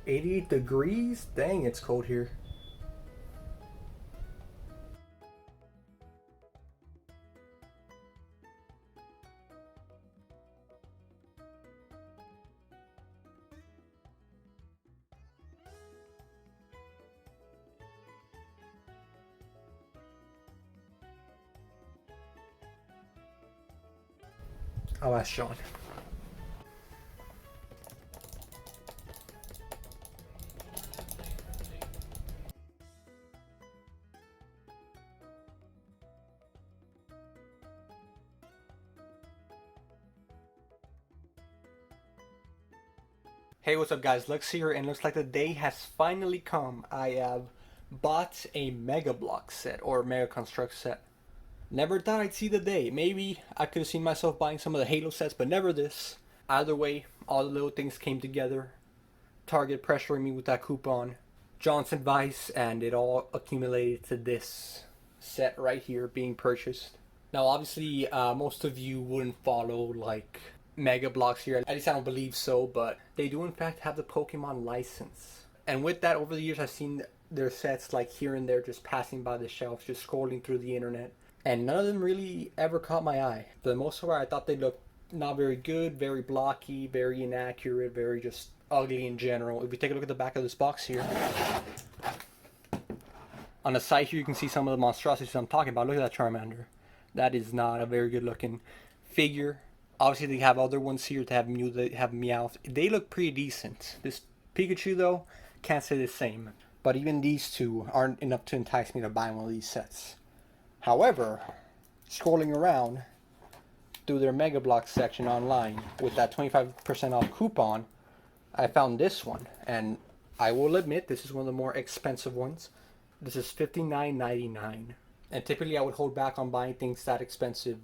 88 degrees? Dang, it's cold here. I'll ask Sean. Hey, what's up guys, Lux here, and looks like the day has finally come. I have bought a Mega Block set, or Mega Construx set. Never thought I'd see the day. Maybe I could have seen myself buying some of the Halo sets, but never this. Either way, all the little things came together. Target pressuring me with that coupon, John's advice, and it all accumulated to this set right here being purchased. Now obviously, most of you wouldn't follow like Mega Blocks here. At least I don't believe so, but they do in fact have the Pokemon license. And with that, over the years I've seen their sets like here and there just passing by the shelves, just scrolling through the internet. And none of them really ever caught my eye. For the most part, I thought they looked not very good, very blocky, very inaccurate, very just ugly in general. If we take a look at the back of this box here, on the side here you can see some of the monstrosities I'm talking about. Look at that Charmander. That is not a very good looking figure. Obviously they have other ones here to have Mew, they have Meowth. They look pretty decent. This Pikachu though, can't say the same. But even these two aren't enough to entice me to buy one of these sets. However, scrolling around through their Mega Block section online with that 25% off coupon, I found this one. And I will admit, this is one of the more expensive ones. This is $59.99. And typically I would hold back on buying things that expensive,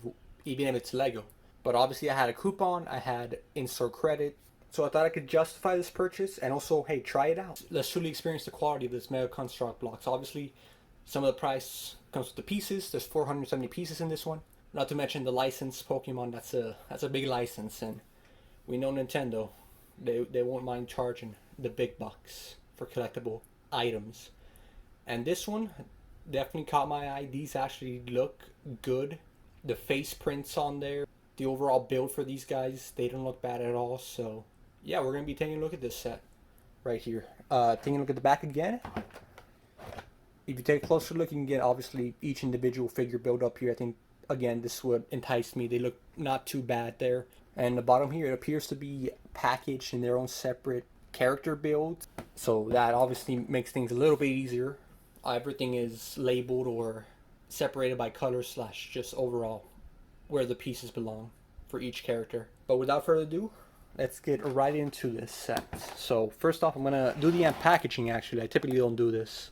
even if it's Lego. But obviously I had a coupon, I had in-store credit, so I thought I could justify this purchase and also, hey, try it out. Let's truly experience the quality of this Mega Construct blocks. Obviously, some of the price comes with the pieces. There's 470 pieces in this one. Not to mention the license Pokemon, that's a big license, and we know Nintendo, they won't mind charging the big bucks for collectible items. And this one definitely caught my eye. These actually look good. The face prints on there, the overall build for these guys, they don't look bad at all. So yeah, we're gonna be taking a look at this set right here. Taking a look at the back again. If you take a closer look, you can get obviously each individual figure build up here. I think again this would entice me. They look not too bad there. And the bottom here, it appears to be packaged in their own separate character builds, so that obviously makes things a little bit easier. Everything is labeled or separated by color slash just overall where the pieces belong for each character. But without further ado, let's get right into this set. So first off, I'm gonna do the unpackaging. Actually, I typically don't do this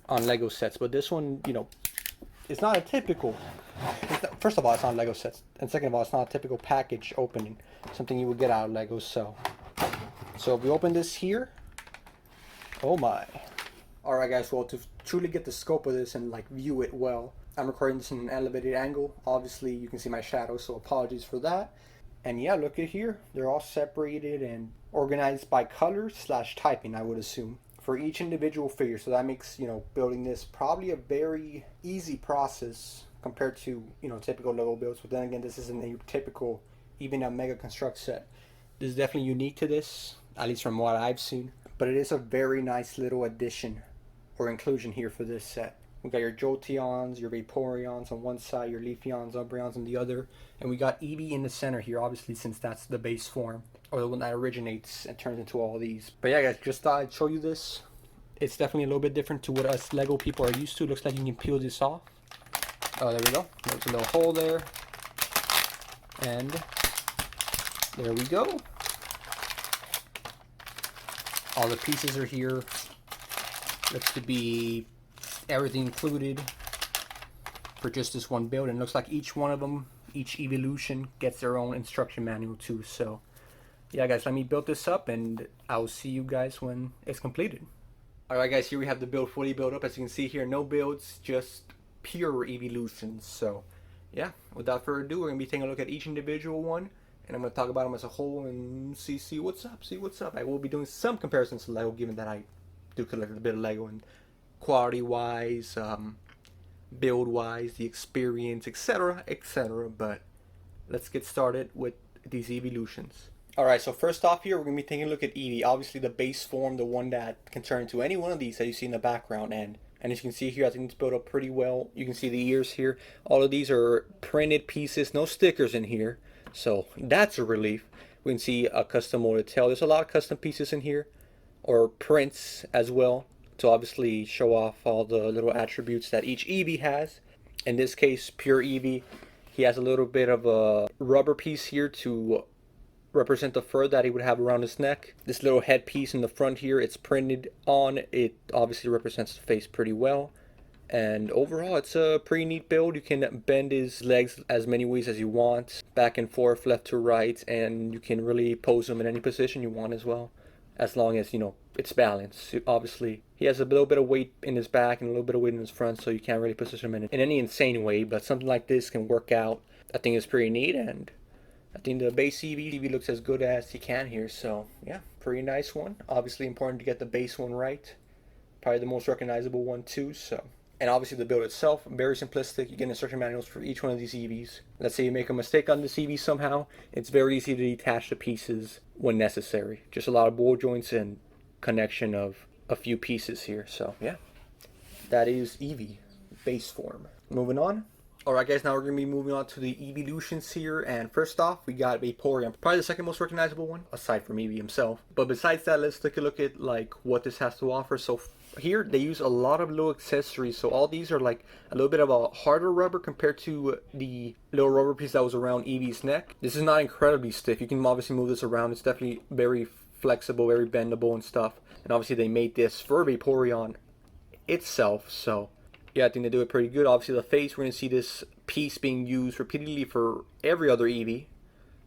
on Lego sets, but this one, you know, it's not a typical, first of all, it's not Lego sets, and second of all, it's not a typical package opening, something you would get out of Legos. So if we open this here, oh my. Alright guys, well, to truly get the scope of this and like view it well, I'm recording this in an elevated angle. Obviously you can see my shadow, so apologies for that. And yeah, look at here, they're all separated and organized by color slash typing, I would assume, for each individual figure. So that makes, you know, building this probably a very easy process compared to, you know, typical Lego builds. But then again, this isn't a typical, even a Mega Construct set. This is definitely unique to this, at least from what I've seen. But it is a very nice little addition or inclusion here for this set. We got your Jolteons, your Vaporeons on one side, your Leafeons, Umbreons on the other, and we got Eevee in the center here, obviously, since that's the base form, or the one that originates and turns into all these. But yeah guys, just thought I'd show you this. It's definitely a little bit different to what us Lego people are used to. Looks like you can peel this off. Oh, there we go. There's a little hole there. And there we go. All the pieces are here. Looks to be everything included for just this one build, and looks like each one of them, each Eeveelution, gets their own instruction manual too. So yeah guys, let me build this up and I'll see you guys when it's completed. Alright guys, here we have the build fully built up. As you can see here, no builds, just pure Eeveelutions. So yeah, without further ado, we're going to be taking a look at each individual one and I'm going to talk about them as a whole and see what's up. I will be doing some comparisons to Lego, given that I do collect a bit of Lego, and quality wise, build wise, the experience, etc. But let's get started with these Eeveelutions. Alright, so first off here, we're going to be taking a look at Eevee. Obviously the base form, the one that can turn into any one of these that you see in the background. And as you can see here, I think it's built up pretty well. You can see the ears here. All of these are printed pieces, no stickers in here. So that's a relief. We can see a custom molded tail. There's a lot of custom pieces in here, or prints as well, to obviously show off all the little attributes that each Eevee has. In this case, pure Eevee, he has a little bit of a rubber piece here to represent the fur that he would have around his neck. This little headpiece in the front here, it's printed on. It obviously represents the face pretty well. And overall, it's a pretty neat build. You can bend his legs as many ways as you want, back and forth, left to right, and you can really pose him in any position you want as well, as long as, you know, it's balanced. Obviously, he has a little bit of weight in his back and a little bit of weight in his front, so you can't really position him in any insane way, but something like this can work out. I think it's pretty neat, and I think the base Eevee looks as good as he can here, so yeah, pretty nice one. Obviously important to get the base one right. Probably the most recognizable one too, so. And obviously the build itself, very simplistic. You get instruction manuals for each one of these Eevees. Let's say you make a mistake on this Eevee somehow, it's very easy to detach the pieces when necessary. Just a lot of ball joints and connection of a few pieces here, so yeah. That is Eevee, base form. Moving on. Alright guys, now we're going to be moving on to the Eeveelutions here, and first off, we got Vaporeon, probably the second most recognizable one, aside from Eevee himself. But besides that, let's take a look at like what this has to offer. So here, they use a lot of little accessories, so all these are like a little bit of a harder rubber compared to the little rubber piece that was around Eevee's neck. This is not incredibly stiff, you can obviously move this around, it's definitely very flexible, very bendable and stuff. And obviously they made this for Vaporeon itself, so yeah, I think they do it pretty good. Obviously the face, we're going to see this piece being used repeatedly for every other Eevee.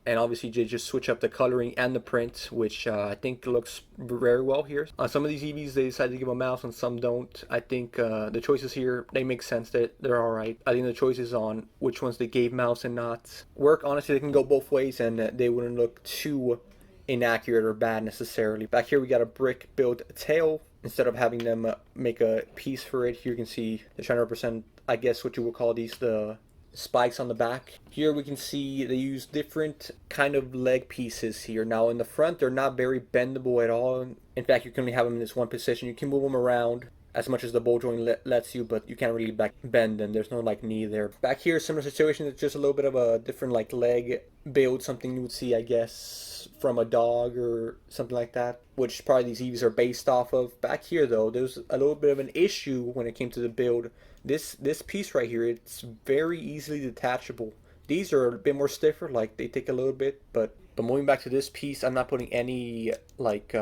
And obviously they just switch up the coloring and the print, which I think looks very well here. On some of these Eevees, they decided to give a mouse, and some don't. I think the choices here, they make sense, that they're alright. I think the choices on which ones they gave mouse and not work. Honestly, they can go both ways, and they wouldn't look too inaccurate or bad necessarily. Back here we got a brick built tail. Instead of having them make a piece for it, here you can see they're trying to represent, I guess what you would call these, the spikes on the back. Here we can see they use different kind of leg pieces here. Now in the front, they're not very bendable at all. In fact, you can only have them in this one position. You can move them around as much as the ball joint lets you, but you can't really bend them. There's no like knee there. Back here, similar situation. It's just a little bit of a different like leg build, something you would see, I guess, from a dog or something like that, which probably these Eevees are based off of. Back here though, there's a little bit of an issue when it came to the build. This piece right here, it's very easily detachable. These are a bit more stiffer, like they take a little bit, but moving back to this piece, I'm not putting any like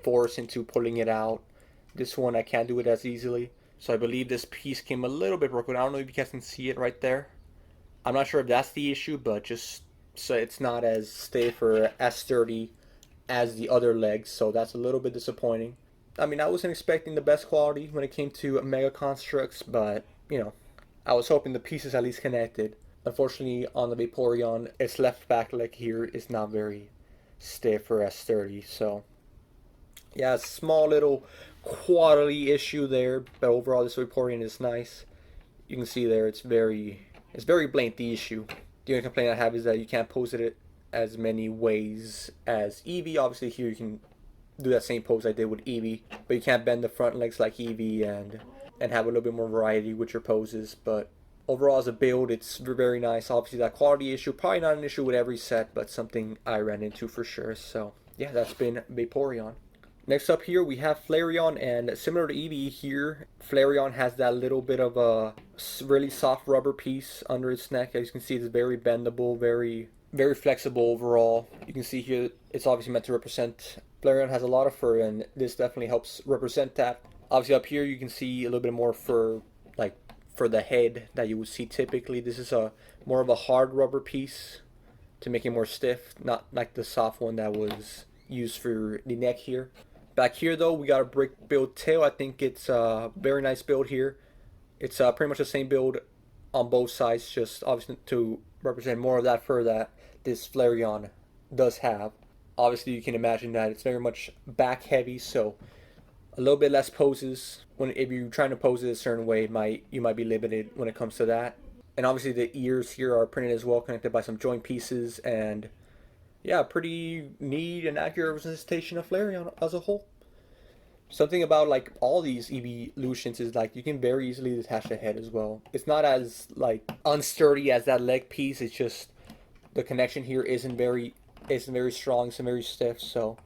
force into pulling it out. This one I can't do it as easily, so I believe this piece came a little bit broken. I don't know if you guys can see it right there. I'm not sure if that's the issue, but just so it's not as stiff or as sturdy as the other legs, so that's a little bit disappointing. I mean, I wasn't expecting the best quality when it came to Mega Construx, but you know, I was hoping the pieces at least connected. Unfortunately, on the Vaporeon, its left back leg here is not very stiff or as sturdy, so yeah, a small little quality issue there, but overall this Vaporeon is nice. You can see there, it's very blatant, the issue. The only complaint I have is that you can't pose it as many ways as Eevee. Obviously here you can do that same pose I did with Eevee, but you can't bend the front legs like Eevee and have a little bit more variety with your poses. But overall as a build, it's very nice. Obviously that quality issue, probably not an issue with every set, but something I ran into for sure. So yeah, that's been Vaporeon. Next up here we have Flareon, and similar to Eevee here, Flareon has that little bit of a really soft rubber piece under its neck. As you can see, it's very bendable, very flexible overall. You can see here it's obviously meant to represent, Flareon has a lot of fur, and this definitely helps represent that. Obviously up here you can see a little bit more fur, like for the head that you would see typically. This is a more of a hard rubber piece to make it more stiff, not like the soft one that was used for the neck here. Back here though, we got a brick build tail. I think it's a very nice build here. It's pretty much the same build on both sides, just obviously to represent more of that fur that this Flareon does have. Obviously, you can imagine that it's very much back heavy, so a little bit less poses. If you're trying to pose it a certain way, you might be limited when it comes to that. And obviously, the ears here are printed as well, connected by some joint pieces, and yeah, pretty neat and accurate representation of Flareon as a whole. Something about like all these Eeveelutions is like you can very easily detach the head as well. It's not as like unsturdy as that leg piece. It's just the connection here isn't very strong. It's very stiff. So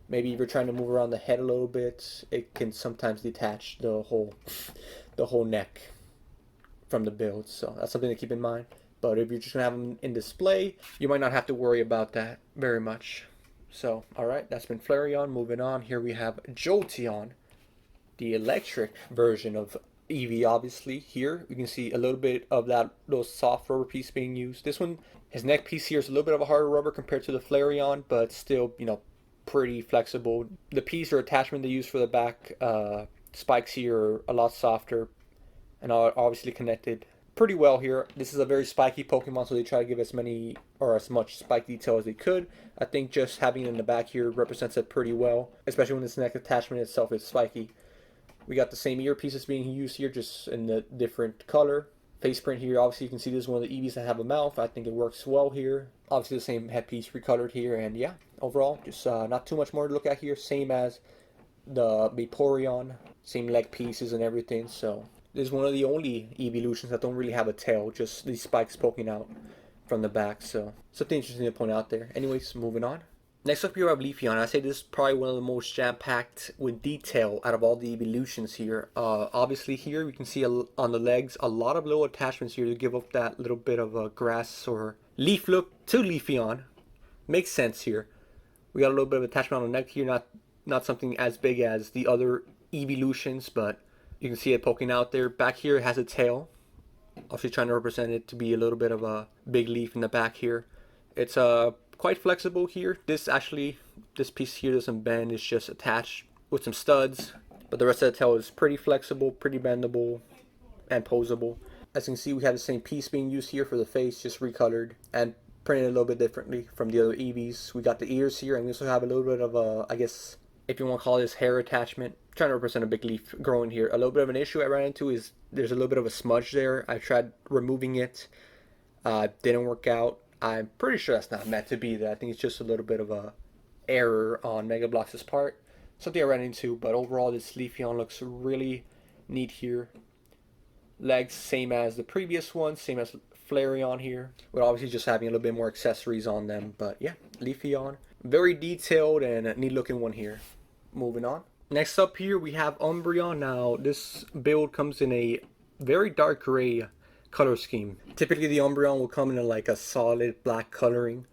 maybe if you're trying to move around the head a little bit, it can sometimes detach the whole neck from the build. So that's something to keep in mind. But if you're just gonna have them in display, you might not have to worry about that very much. So, alright, that's been Flareon. Moving on, here we have Jolteon, the electric version of Eevee, obviously. Here, you can see a little bit of that little soft rubber piece being used. This one, his neck piece here is a little bit of a harder rubber compared to the Flareon, but still, you know, pretty flexible. The piece or attachment they use for the back spikes here are a lot softer and are obviously connected pretty well here. This is a very spiky Pokemon, so they try to give as many or as much spike detail as they could. I think just having it in the back here represents it pretty well, especially when this neck attachment itself is spiky. We got the same ear pieces being used here, just in the different color. Face print here, obviously you can see this is one of the Eevees that have a mouth. I think it works well here. Obviously the same headpiece recolored here, and yeah, overall, just not too much more to look at here. Same as the Vaporeon, same leg pieces and everything, so this is one of the only Eeveelutions that don't really have a tail, just these spikes poking out from the back. So something interesting to point out there. Anyways, moving on. Next up here we have Leafeon. I say this is probably one of the most jam-packed with detail out of all the Eeveelutions here. Obviously here we can see on the legs a lot of little attachments here to give up that little bit of a grass or leaf look to Leafeon. Makes sense here. We got a little bit of attachment on the neck here, not something as big as the other Eeveelutions, but you can see it poking out there. Back here it has a tail. Obviously trying to represent it to be a little bit of a big leaf in the back here. It's quite flexible here. This piece here doesn't bend. It's just attached with some studs. But the rest of the tail is pretty flexible, pretty bendable, and posable. As you can see, we have the same piece being used here for the face, just recolored and printed a little bit differently from the other Eevees. We got the ears here, and we also have a little bit of a, I guess, if you want to call this hair attachment, trying to represent a big leaf growing here. A little bit of an issue I ran into is there's a little bit of a smudge there. I tried removing it, didn't work out. I'm pretty sure that's not meant to be there. I think it's just a little bit of a error on Mega Bloks' part. Something I ran into, but overall this Leafeon looks really neat here. Legs same as the previous one, same as Flareon here, with obviously just having a little bit more accessories on them. But yeah, Leafeon, very detailed and a neat looking one here. Moving on. Next up here we have Umbreon. Now this build comes in a very dark gray color scheme. Typically the Umbreon will come in like a solid black coloring.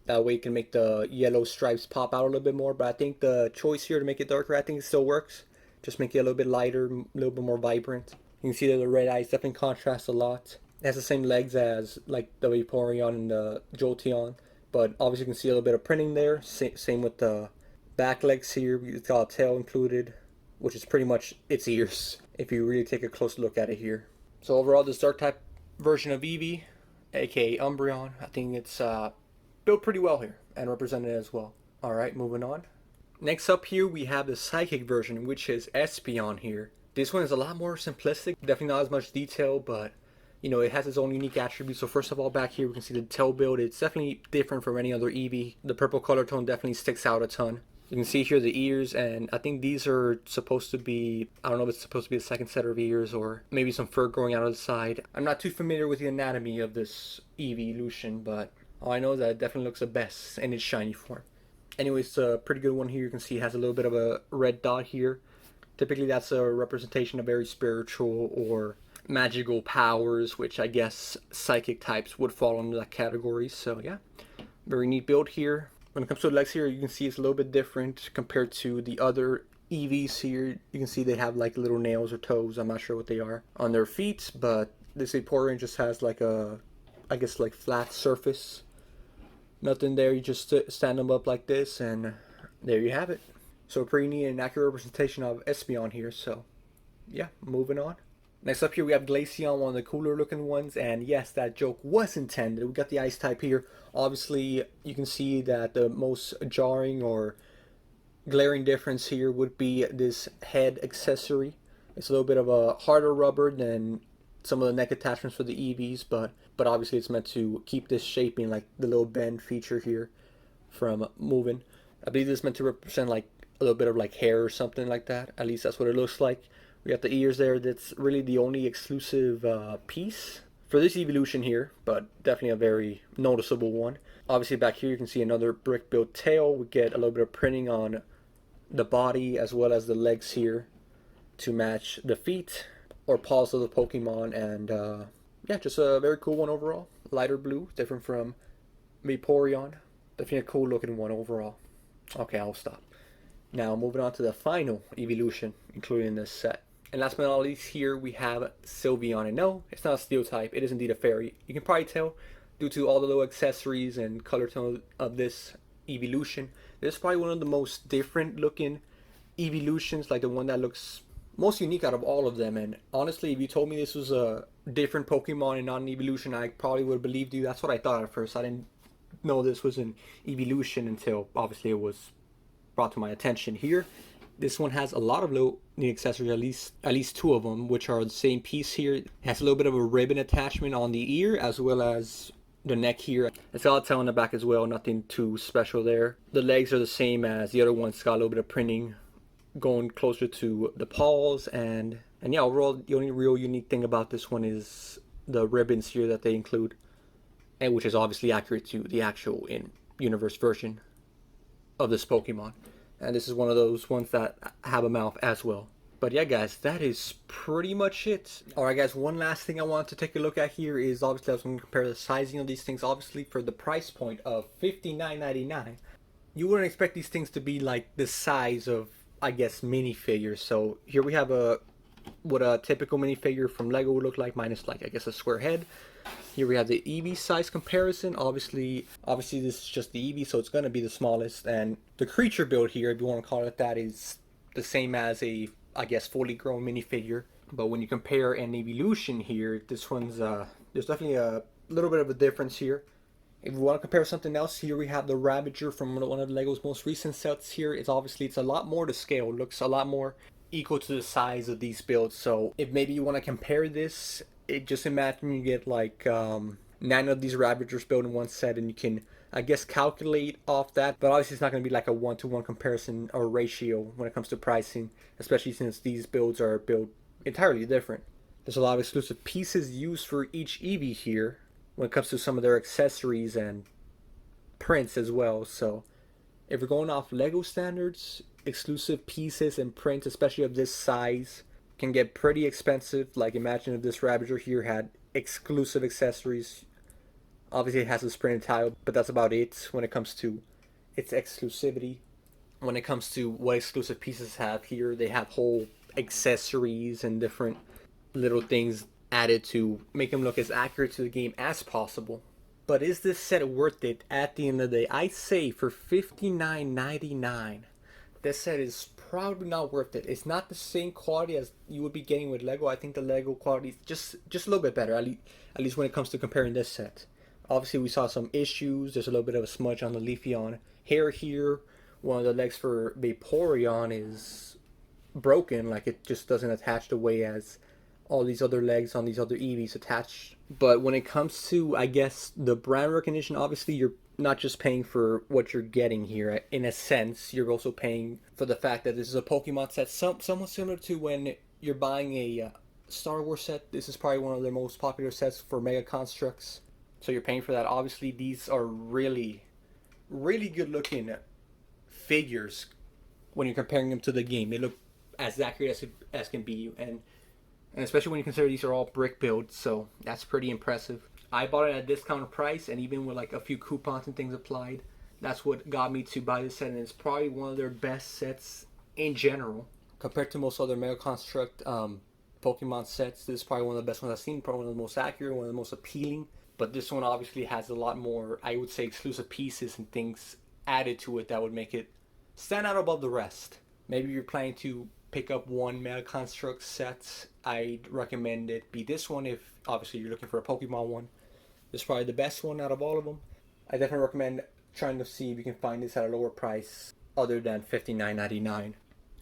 That way it can make the yellow stripes pop out a little bit more. But I think the choice here to make it darker, I think it still works. Just make it a little bit lighter, a little bit more vibrant. You can see that the red eyes definitely contrast a lot. It has the same legs as like the Vaporeon and the Jolteon, but obviously you can see a little bit of printing there. Same with the back legs here. It's got a tail included, which is pretty much its ears if you really take a close look at it here. So overall, this dark type version of Eevee, aka Umbreon, I think it's built pretty well here and represented as well. Alright, moving on. Next up here we have the Psychic version, which is Espeon here. This one is a lot more simplistic, definitely not as much detail, but you know, it has its own unique attributes. So first of all, back here we can see the tail build. It's definitely different from any other Eevee. The purple color tone definitely sticks out a ton. You can see here the ears, and I think these are supposed to be, I don't know if it's supposed to be a second set of ears or maybe some fur growing out of the side. I'm not too familiar with the anatomy of this Eeveelution, but all I know is that it definitely looks the best in its shiny form. Anyways, it's a pretty good one here. You can see it has a little bit of a red dot here. Typically that's a representation of very spiritual or magical powers, which I guess psychic types would fall under that category. So yeah, very neat build here. When it comes to the legs here, you can see it's a little bit different compared to the other Eevees here. You can see they have like little nails or toes, I'm not sure what they are, on their feet, but this Vaporeon just has like a, I guess like flat surface. Nothing there, you just stand them up like this and there you have it. So a pretty neat and accurate representation of Espeon here. So yeah, moving on. Next up here we have Glaion, one of the cooler looking ones, and yes, that joke was intended. We got the ice type here. Obviously, you can see that the most jarring or glaring difference here would be this head accessory. It's a little bit of a harder rubber than some of the neck attachments for the Eevees, but obviously it's meant to keep this shaping, like the little bend feature here, from moving. I believe this is meant to represent like a little bit of like hair or something like that. At least that's what it looks like. We got the ears there. That's really the only exclusive piece for this evolution here, but definitely a very noticeable one. Obviously back here you can see another brick built tail. We get a little bit of printing on the body as well as the legs here to match the feet or paws of the Pokemon, and yeah, just a very cool one overall. Lighter blue, different from Vaporeon. Definitely a cool looking one overall. Okay, I'll stop. Now moving on to the final evolution included in this set. And last but not least, here we have Sylvia. And no, it's not a steel type. It is indeed a fairy. You can probably tell due to all the little accessories and color tone of this evolution. This is probably one of the most different looking evolutions, like the one that looks most unique out of all of them. And honestly, if you told me this was a different Pokemon and not an evolution, I probably would have believed you. That's what I thought at first. I didn't know this was an evolution until obviously it was brought to my attention here. This one has a lot of little neat accessories, at least two of them, which are the same piece here. It has a little bit of a ribbon attachment on the ear as well as the neck here. It's got a tail on the back as well, nothing too special there. The legs are the same as the other ones, got a little bit of printing going closer to the paws, and yeah, overall the only real unique thing about this one is the ribbons here that they include, and which is obviously accurate to the actual in-universe version of this Pokemon. And this is one of those ones that have a mouth as well. But yeah, guys, that is pretty much it. Alright guys, one last thing I want to take a look at here is obviously I was going to compare the sizing of these things. Obviously for the price point of $59.99, you wouldn't expect these things to be like the size of, I guess, minifigures. So here we have what a typical minifigure from Lego would look like, minus like I guess a square head. Here we have the Eevee size comparison. Obviously this is just the Eevee, so it's going to be the smallest. And the creature build here, if you want to call it that, is the same as a, I guess, fully grown minifigure. But when you compare an evolution here, this one's there's definitely a little bit of a difference here. If you want to compare something else, here we have the Ravager from one of Lego's most recent sets here. It's a lot more to scale. It looks a lot more equal to the size of these builds. So if maybe you want to compare this, just imagine you get like 9 of these Ravagers built in one set, and you can, I guess, calculate off that. But obviously it's not going to be like a 1-to-1 comparison or ratio when it comes to pricing, especially since these builds are built entirely different. There's a lot of exclusive pieces used for each Eevee here when it comes to some of their accessories and prints as well. So if we're going off Lego standards, exclusive pieces and prints, especially of this size, can get pretty expensive. Like imagine if this Ravager here had exclusive accessories. Obviously it has a printed tile, but that's about it when it comes to its exclusivity. When it comes to what exclusive pieces have here, they have whole accessories and different little things added to make them look as accurate to the game as possible. But is this set worth it at the end of the day? I say for $59.99, this set is probably not worth it. It's not the same quality as you would be getting with Lego. I think the Lego quality is just a little bit better, at least when it comes to comparing this set. Obviously we saw some issues. There's a little bit of a smudge on the Leafeon hair here. One of the legs for Vaporeon is broken, like it just doesn't attach the way as all these other legs on these other Eevees attach. But when it comes to, I guess, the brand recognition, obviously you're not just paying for what you're getting here. In a sense, you're also paying for the fact that this is a Pokemon set, somewhat similar to when you're buying a Star Wars set. This is probably one of their most popular sets for Mega Construx. So you're paying for that. Obviously, these are really, really good looking figures when you're comparing them to the game. They look as accurate as can be, and especially when you consider these are all brick builds, so that's pretty impressive. I bought it at a discounted price, and even with like a few coupons and things applied, that's what got me to buy this set, and it's probably one of their best sets in general. Compared to most other Mega Construct Pokemon sets, this is probably one of the best ones I've seen, probably one of the most accurate, one of the most appealing. But this one obviously has a lot more, I would say, exclusive pieces and things added to it that would make it stand out above the rest. Maybe you're planning to pick up one Mega Construct set I'd recommend it be this one if obviously you're looking for a Pokemon one. It's probably the best one out of all of them. I definitely recommend trying to see if you can find this at a lower price other than $59.99.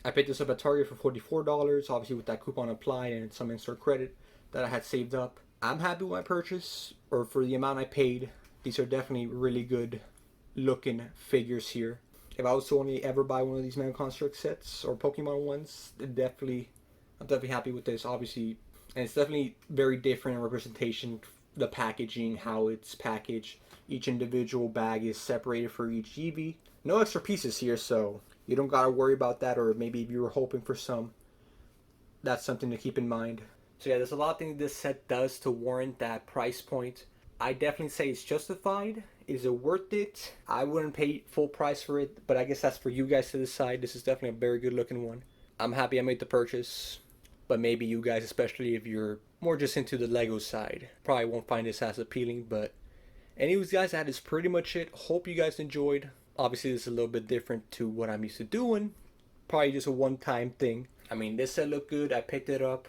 I picked this up at Target for $44, obviously with that coupon applied and some in-store credit that I had saved up. I'm happy with my purchase, or for the amount I paid. These are definitely really good looking figures here. If I was to only ever buy one of these Mega Construx sets or Pokemon ones, I'm definitely happy with this, obviously. And it's definitely very different in representation, the packaging, how it's packaged. Each individual bag is separated for each Eevee. No extra pieces here, so you don't gotta worry about that, or maybe if you were hoping for some, that's something to keep in mind. So yeah, there's a lot of things this set does to warrant that price point. I definitely say it's justified. Is it worth it? I wouldn't pay full price for it, but I guess that's for you guys to decide. This is definitely a very good looking one. I'm happy I made the purchase, but maybe you guys, especially if you're more just into the Lego side, probably won't find this as appealing. But anyways guys, that is pretty much it. Hope you guys enjoyed. Obviously this is a little bit different to what I'm used to doing. Probably just a one-time thing. I mean, this set looked good. I picked it up.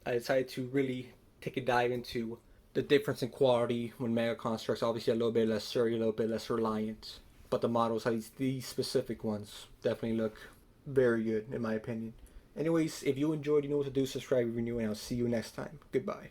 I decided to really take a dive into the difference in quality when Mega Construx, obviously a little bit less sturdy, a little bit less reliant. But the models, at least these specific ones, definitely look very good in my opinion. Anyways, if you enjoyed, you know what to do. Subscribe if you're new, and I'll see you next time. Goodbye.